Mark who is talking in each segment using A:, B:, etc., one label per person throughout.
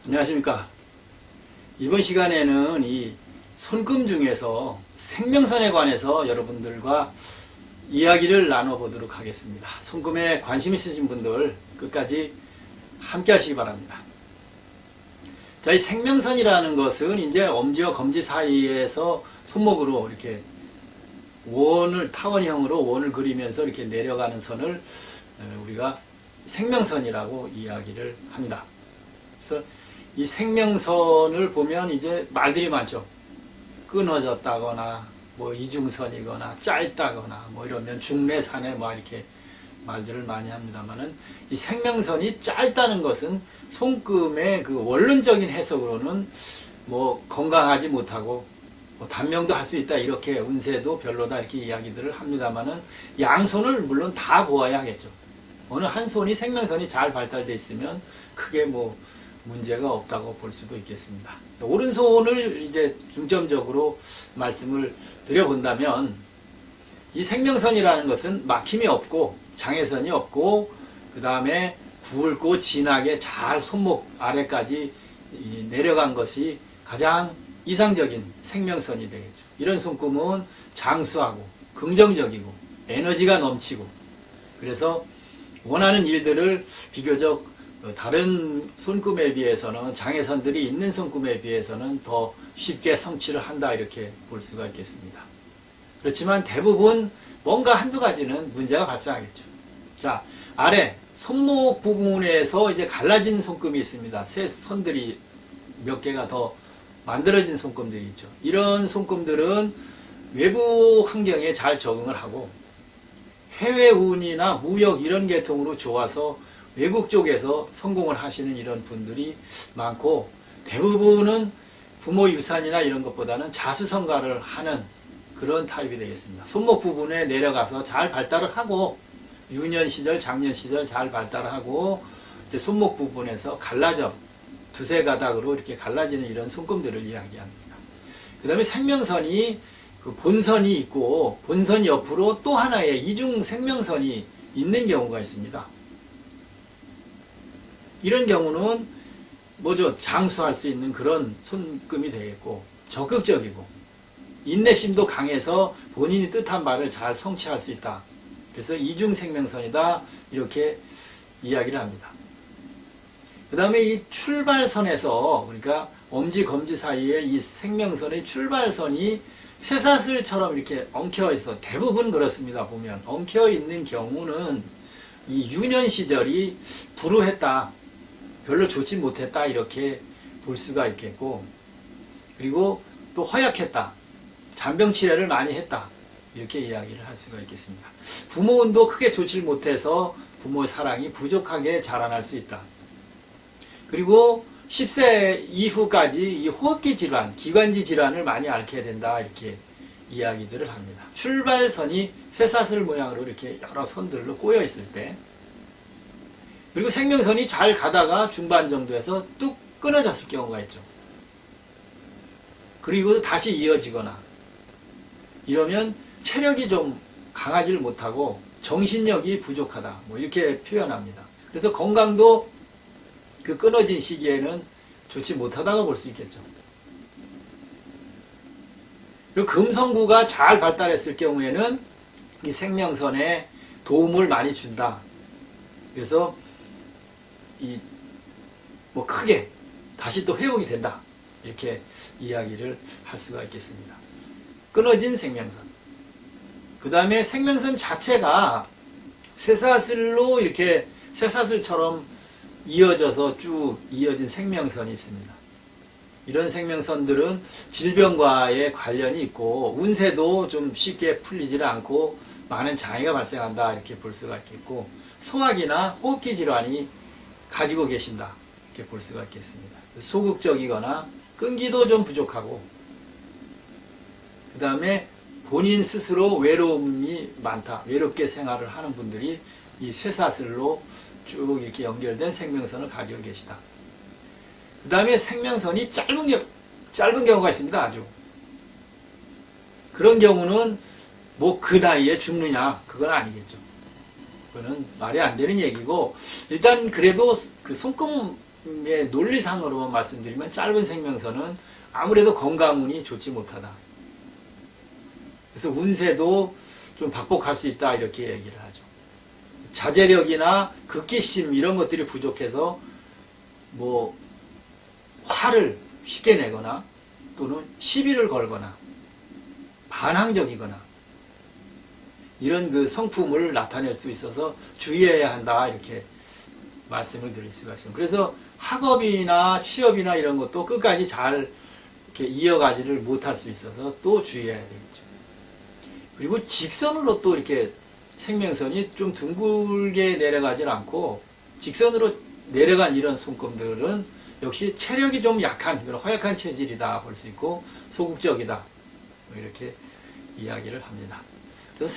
A: 안녕하십니까. 이번 시간에는 이 손금 중에서 생명선에 관해서 여러분들과 이야기를 나눠보도록 하겠습니다. 손금에 관심 있으신 분들 끝까지 함께 하시기 바랍니다. 자, 이 생명선이라는 것은 이제 엄지와 검지 사이에서 손목으로 이렇게 타원형으로 원을 그리면서 이렇게 내려가는 선을 우리가 생명선이라고 이야기를 합니다. 그래서 이 생명선을 보면 이제 말들이 많죠. 끊어졌다거나 뭐 이중선이거나 짧다거나 뭐 이러면 중래산에 뭐 이렇게 말들을 많이 합니다만은 이 생명선이 짧다는 것은 손금의 그 원론적인 해석으로는 뭐 건강하지 못하고 뭐 단명도 할 수 있다 이렇게 운세도 별로다 이렇게 이야기들을 합니다만은 양손을 물론 다 보아야 하겠죠. 어느 한 손이 생명선이 잘 발달되어 있으면 크게 뭐 문제가 없다고 볼 수도 있겠습니다. 오른손을 이제 중점적으로 말씀을 드려본다면 이 생명선이라는 것은 막힘이 없고 장애선이 없고 그 다음에 굵고 진하게 잘 손목 아래까지 내려간 것이 가장 이상적인 생명선이 되겠죠. 이런 손금은 장수하고 긍정적이고 에너지가 넘치고 그래서 원하는 일들을 비교적 다른 손금에 비해서는 장애선들이 있는 손금에 비해서는 더 쉽게 성취를 한다 이렇게 볼 수가 있겠습니다. 그렇지만 대부분 뭔가 한두 가지는 문제가 발생하겠죠. 자, 아래 손목 부분에서 이제 갈라진 손금이 있습니다. 새 선들이 몇 개가 더 만들어진 손금들이 있죠. 이런 손금들은 외부 환경에 잘 적응을 하고 해외 운이나 무역 이런 계통으로 좋아서 외국 쪽에서 성공을 하시는 이런 분들이 많고 대부분은 부모 유산이나 이런 것보다는 자수성가를 하는 그런 타입이 되겠습니다. 손목 부분에 내려가서 잘 발달을 하고 유년 시절, 장년 시절 잘 발달을 하고 이제 손목 부분에서 갈라져 두세 가닥으로 이렇게 갈라지는 이런 손금들을 이야기합니다. 그 다음에 생명선이 그 본선이 있고 본선 옆으로 또 하나의 이중 생명선이 있는 경우가 있습니다. 이런 경우는 뭐죠? 장수할 수 있는 그런 손금이 되겠고 적극적이고 인내심도 강해서 본인이 뜻한 바를 잘 성취할 수 있다. 그래서 이중 생명선이다 이렇게 이야기를 합니다. 그 다음에 이 출발선에서 그러니까 엄지 검지 사이에 이 생명선의 출발선이 쇠사슬처럼 이렇게 엉켜 있어 대부분 그렇습니다. 보면 엉켜 있는 경우는 이 유년 시절이 불우했다. 별로 좋지 못했다 이렇게 볼 수가 있겠고 그리고 또 허약했다. 잔병치레를 많이 했다. 이렇게 이야기를 할 수가 있겠습니다. 부모운도 크게 좋지 못해서 부모의 사랑이 부족하게 자라날 수 있다. 그리고 10세 이후까지 이 호흡기 질환, 기관지 질환을 많이 앓게 된다 이렇게 이야기들을 합니다. 출발선이 쇠사슬 모양으로 이렇게 여러 선들로 꼬여 있을 때 그리고 생명선이 잘 가다가 중반 정도에서 뚝 끊어졌을 경우가 있죠. 그리고 다시 이어지거나 이러면 체력이 좀 강하지를 못하고 정신력이 부족하다 뭐 이렇게 표현합니다. 그래서 건강도 그 끊어진 시기에는 좋지 못하다고 볼 수 있겠죠. 그리고 금성구가 잘 발달했을 경우에는 이 생명선에 도움을 많이 준다. 그래서 뭐 크게 다시 또 회복이 된다. 이렇게 이야기를 할 수가 있겠습니다. 끊어진 생명선. 그 다음에 생명선 자체가 쇠사슬로 이렇게 쇠사슬처럼 이어져서 쭉 이어진 생명선이 있습니다. 이런 생명선들은 질병과의 관련이 있고 운세도 좀 쉽게 풀리지는 않고 많은 장애가 발생한다 이렇게 볼 수가 있겠고 소화기나 호흡기 질환이 가지고 계신다 이렇게 볼 수가 있겠습니다. 소극적이거나 끈기도 좀 부족하고 그 다음에 본인 스스로 외로움이 많다. 외롭게 생활을 하는 분들이 이 쇠사슬로 쭉 이렇게 연결된 생명선을 가지고 계시다. 그 다음에 생명선이 짧은 경우가 있습니다. 아주. 그런 경우는 뭐 그 나이에 죽느냐 그건 아니겠죠. 그거는 말이 안 되는 얘기고 일단 그래도 그 손금 논리상으로만 말씀드리면 짧은 생명선은 아무래도 건강운이 좋지 못하다. 그래서 운세도 좀 박복할 수 있다 이렇게 얘기를 하죠. 자제력이나 극기심 이런 것들이 부족해서 뭐 화를 쉽게 내거나 또는 시비를 걸거나 반항적이거나 이런 그 성품을 나타낼 수 있어서 주의해야 한다 이렇게 말씀을 드릴 수가 있습니다. 그래서 학업이나 취업이나 이런 것도 끝까지 잘 이렇게 이어가지를 못할 수 있어서 또 주의해야 되겠죠. 그리고 직선으로 또 이렇게 생명선이 좀 둥글게 내려가질 않고 직선으로 내려간 이런 손금들은 역시 체력이 좀 약한 그런 허약한 체질이다 볼 수 있고 소극적이다 뭐 이렇게 이야기를 합니다. 그래서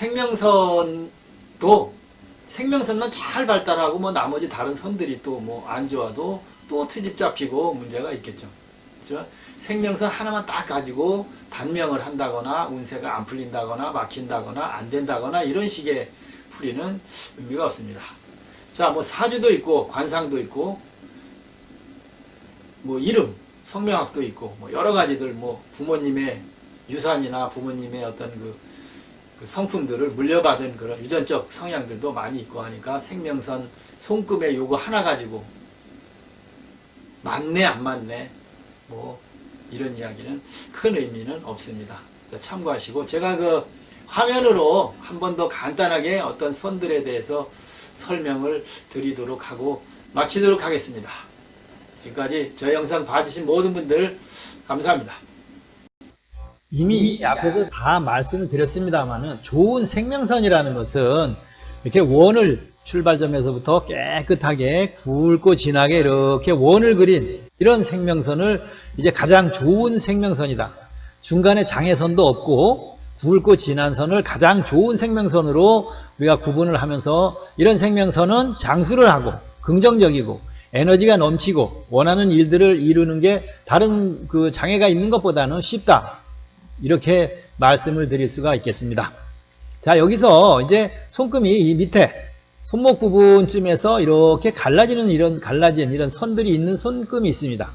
A: 생명선만 잘 발달하고 뭐 나머지 다른 선들이 또 뭐 안 좋아도 또 트집 잡히고 문제가 있겠죠. 그렇죠? 생명선 하나만 딱 가지고 단명을 한다거나 운세가 안 풀린다거나 막힌다거나 안 된다거나 이런 식의 풀이는 의미가 없습니다. 자, 뭐 사주도 있고 관상도 있고 뭐 이름, 성명학도 있고 뭐 여러 가지들 뭐 부모님의 유산이나 부모님의 어떤 그 성품들을 물려받은 그런 유전적 성향들도 많이 있고 하니까 생명선, 손금의 요거 하나 가지고 맞네 안 맞네 뭐 이런 이야기는 큰 의미는 없습니다. 참고하시고 제가 그 화면으로 한 번 더 간단하게 어떤 선들에 대해서 설명을 드리도록 하고 마치도록 하겠습니다. 지금까지 저희 영상 봐주신 모든 분들 감사합니다.
B: 이미 앞에서 다 말씀을 드렸습니다만은 좋은 생명선이라는 것은 이렇게 원을 출발점에서부터 깨끗하게 굵고 진하게 이렇게 원을 그린 이런 생명선을 이제 가장 좋은 생명선이다. 중간에 장애선도 없고 굵고 진한 선을 가장 좋은 생명선으로 우리가 구분을 하면서 이런 생명선은 장수를 하고 긍정적이고 에너지가 넘치고 원하는 일들을 이루는 게 다른 그 장애가 있는 것보다는 쉽다. 이렇게 말씀을 드릴 수가 있겠습니다. 자, 여기서 이제 손금이 이 밑에 손목 부분쯤에서 이렇게 갈라진 이런 선들이 있는 손금이 있습니다.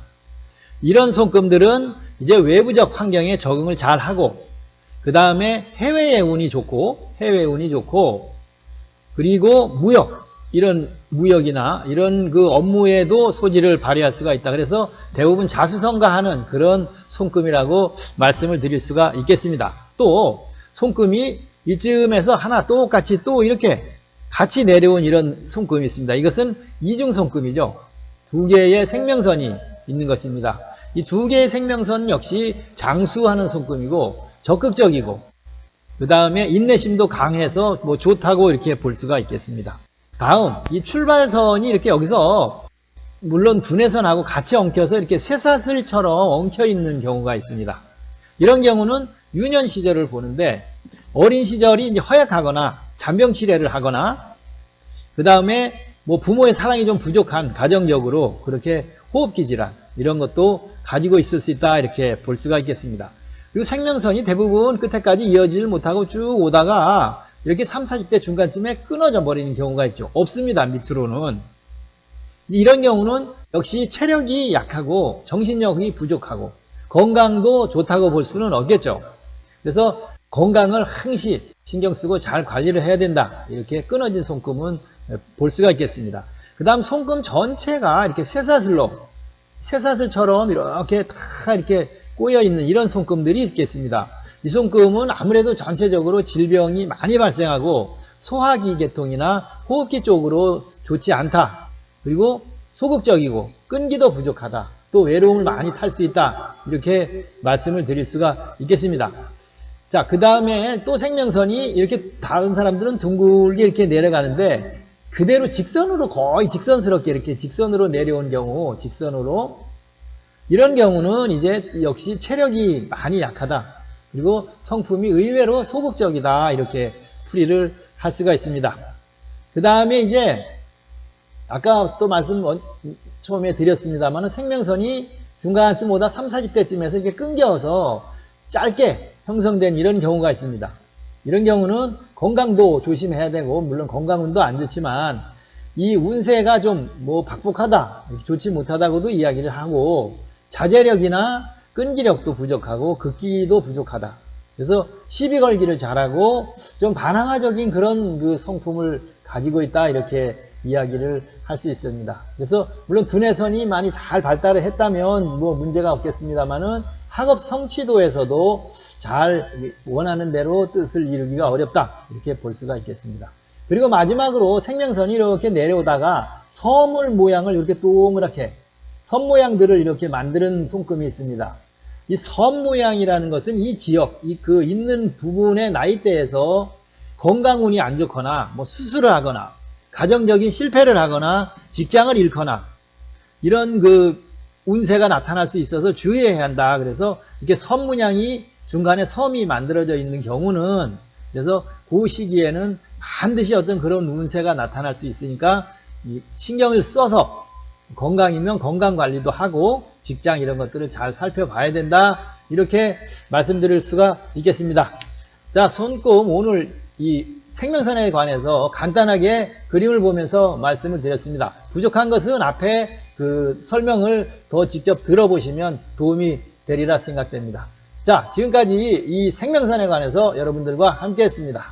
B: 이런 손금들은 이제 외부적 환경에 적응을 잘 하고, 그 다음에 해외의 운이 좋고, 그리고 이런 무역이나 이런 그 업무에도 소질을 발휘할 수가 있다. 그래서 대부분 자수성가하는 그런 손금이라고 말씀을 드릴 수가 있겠습니다. 또 손금이 이쯤에서 하나 똑같이 또 이렇게 같이 내려온 이런 손금이 있습니다. 이것은 이중 손금이죠. 두 개의 생명선이 있는 것입니다. 이 두 개의 생명선 역시 장수하는 손금이고 적극적이고 그 다음에 인내심도 강해서 뭐 좋다고 이렇게 볼 수가 있겠습니다. 다음, 이 출발선이 이렇게 여기서 물론 분해선하고 같이 엉켜서 이렇게 쇠사슬처럼 엉켜 있는 경우가 있습니다. 이런 경우는 유년 시절을 보는데 어린 시절이 이제 허약하거나 잔병 치레를 하거나 그 다음에 뭐 부모의 사랑이 좀 부족한 가정적으로 그렇게 호흡기 질환 이런 것도 가지고 있을 수 있다 이렇게 볼 수가 있겠습니다. 그리고 생명선이 대부분 끝에까지 이어지질 못하고 쭉 오다가 이렇게 30, 40대 중간쯤에 끊어져 버리는 경우가 있죠. 없습니다. 밑으로는. 이런 경우는 역시 체력이 약하고 정신력이 부족하고 건강도 좋다고 볼 수는 없겠죠. 그래서 건강을 항시 신경 쓰고 잘 관리를 해야 된다. 이렇게 끊어진 손금은 볼 수가 있겠습니다. 그 다음 손금 전체가 이렇게 쇠사슬처럼 이렇게 다 이렇게 꼬여있는 이런 손금들이 있겠습니다. 이 손금은 아무래도 전체적으로 질병이 많이 발생하고 소화기 계통이나 호흡기 쪽으로 좋지 않다. 그리고 소극적이고 끈기도 부족하다. 또 외로움을 많이 탈 수 있다. 이렇게 말씀을 드릴 수가 있겠습니다. 자, 그 다음에 또 생명선이 이렇게 다른 사람들은 둥글게 이렇게 내려가는데 그대로 직선으로 거의 직선스럽게 이렇게 직선으로 내려온 경우, 이런 경우는 이제 역시 체력이 많이 약하다. 그리고 성품이 의외로 소극적이다. 이렇게 풀이를 할 수가 있습니다. 그 다음에 이제 아까 또 말씀 처음에 드렸습니다만 생명선이 중간쯤 오다 30, 40대쯤에서 이렇게 끊겨서 짧게 형성된 이런 경우가 있습니다. 이런 경우는 건강도 조심해야 되고 물론 건강운도 안 좋지만 이 운세가 좀 뭐 박복하다, 좋지 못하다고도 이야기를 하고, 자제력이나 끈기력도 부족하고 극기도 부족하다. 그래서 시비 걸기를 잘하고 좀 반항아적인 그런 그 성품을 가지고 있다, 이렇게 이야기를 할 수 있습니다. 그래서 물론 두뇌선이 많이 잘 발달을 했다면 뭐 문제가 없겠습니다만은 학업 성취도에서도 잘 원하는 대로 뜻을 이루기가 어렵다, 이렇게 볼 수가 있겠습니다. 그리고 마지막으로 생명선이 이렇게 내려오다가 섬을 모양을 이렇게 동그랗게 섬 모양들을 이렇게 만드는 손금이 있습니다. 이 섬 모양이라는 것은 이 지역, 그 있는 부분의 나이대에서 건강운이 안 좋거나 뭐 수술을 하거나 가정적인 실패를 하거나 직장을 잃거나 이런 그 운세가 나타날 수 있어서 주의해야 한다. 그래서 이렇게 섬 모양이 중간에 섬이 만들어져 있는 경우는, 그래서 그 시기에는 반드시 어떤 그런 운세가 나타날 수 있으니까 신경을 써서 건강이면 건강관리도 하고 직장 이런 것들을 잘 살펴봐야 된다, 이렇게 말씀드릴 수가 있겠습니다. 자, 손금 오늘 이 생명선에 관해서 간단하게 그림을 보면서 말씀을 드렸습니다. 부족한 것은 앞에 그 설명을 더 직접 들어보시면 도움이 되리라 생각됩니다. 자, 지금까지 이 생명선에 관해서 여러분들과 함께 했습니다.